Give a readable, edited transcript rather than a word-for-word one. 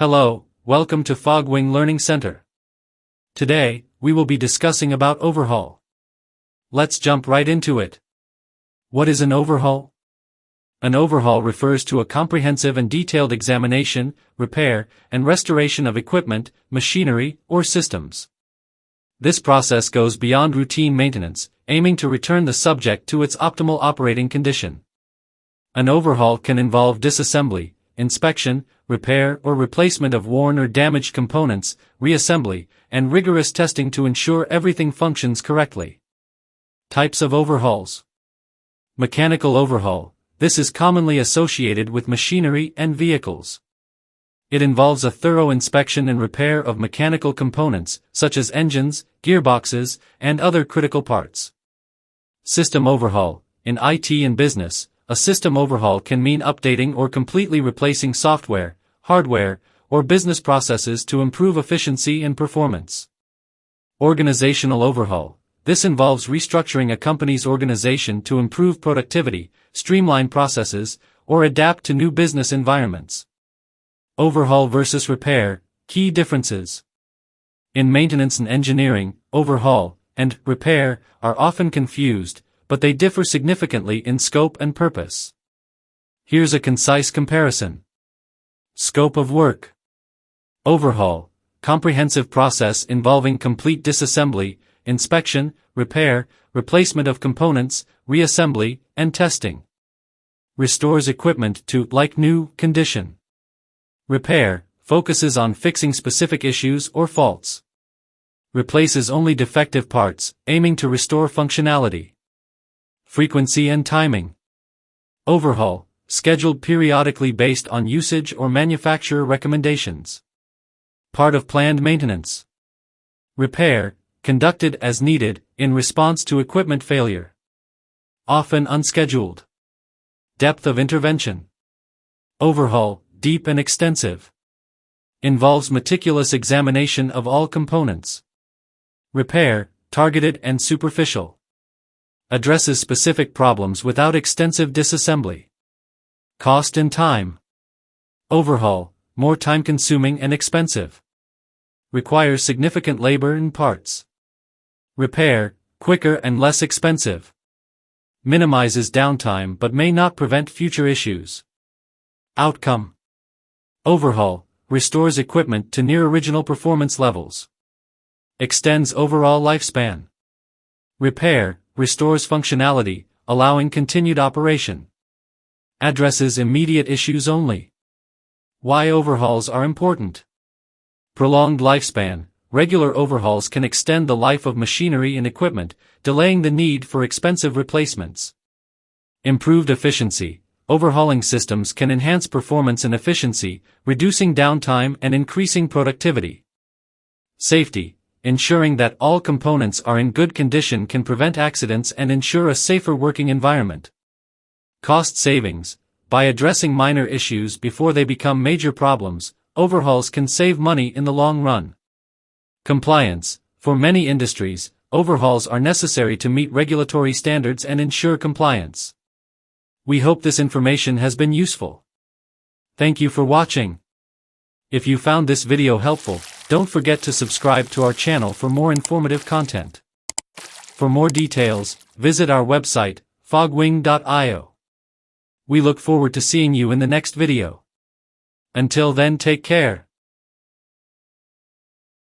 Hello, welcome to Fogwing Learning Center. Today, we will be discussing about overhaul. Let's jump right into it. What is an overhaul? An overhaul refers to a comprehensive and detailed examination, repair, and restoration of equipment, machinery, or systems. This process goes beyond routine maintenance, aiming to return the subject to its optimal operating condition. An overhaul can involve disassembly, inspection, repair or replacement of worn or damaged components, reassembly, and rigorous testing to ensure everything functions correctly. Types of overhauls. Mechanical overhaul. This is commonly associated with machinery and vehicles. It involves a thorough inspection and repair of mechanical components, such as engines, gearboxes, and other critical parts. System overhaul. In IT and business, a system overhaul can mean updating or completely replacing software, hardware, or business processes to improve efficiency and performance. Organizational overhaul. This involves restructuring a company's organization to improve productivity, streamline processes, or adapt to new business environments. Overhaul versus repair. Key differences. In maintenance and engineering, overhaul and repair are often confused, but they differ significantly in scope and purpose. Here's a concise comparison. Scope of work. Overhaul, comprehensive process involving complete disassembly, inspection, repair, replacement of components, reassembly, and testing. Restores equipment to like new condition. Repair, focuses on fixing specific issues or faults. Replaces only defective parts, aiming to restore functionality. Frequency and timing. Overhaul, scheduled periodically based on usage or manufacturer recommendations. Part of planned maintenance. Repair, conducted as needed, in response to equipment failure. Often unscheduled. Depth of intervention. Overhaul, deep and extensive. Involves meticulous examination of all components. Repair, targeted and superficial. Addresses specific problems without extensive disassembly. Cost and time. Overhaul, more time-consuming and expensive. Requires significant labor and parts. Repair, quicker and less expensive. Minimizes downtime but may not prevent future issues. Outcome. Overhaul, restores equipment to near original performance levels. Extends overall lifespan. Repair, restores functionality, allowing continued operation. Addresses immediate issues only. Why overhauls are important. Prolonged lifespan. Regular overhauls can extend the life of machinery and equipment, delaying the need for expensive replacements. Improved efficiency. Overhauling systems can enhance performance and efficiency, reducing downtime and increasing productivity. Safety. Ensuring that all components are in good condition can prevent accidents and ensure a safer working environment. Cost savings. By addressing minor issues before they become major problems, overhauls can save money in the long run. Compliance. For many industries, overhauls are necessary to meet regulatory standards and ensure compliance. We hope this information has been useful. Thank you for watching. If you found this video helpful, don't forget to subscribe to our channel for more informative content. For more details, visit our website, fogwing.io. We look forward to seeing you in the next video. Until then, take care.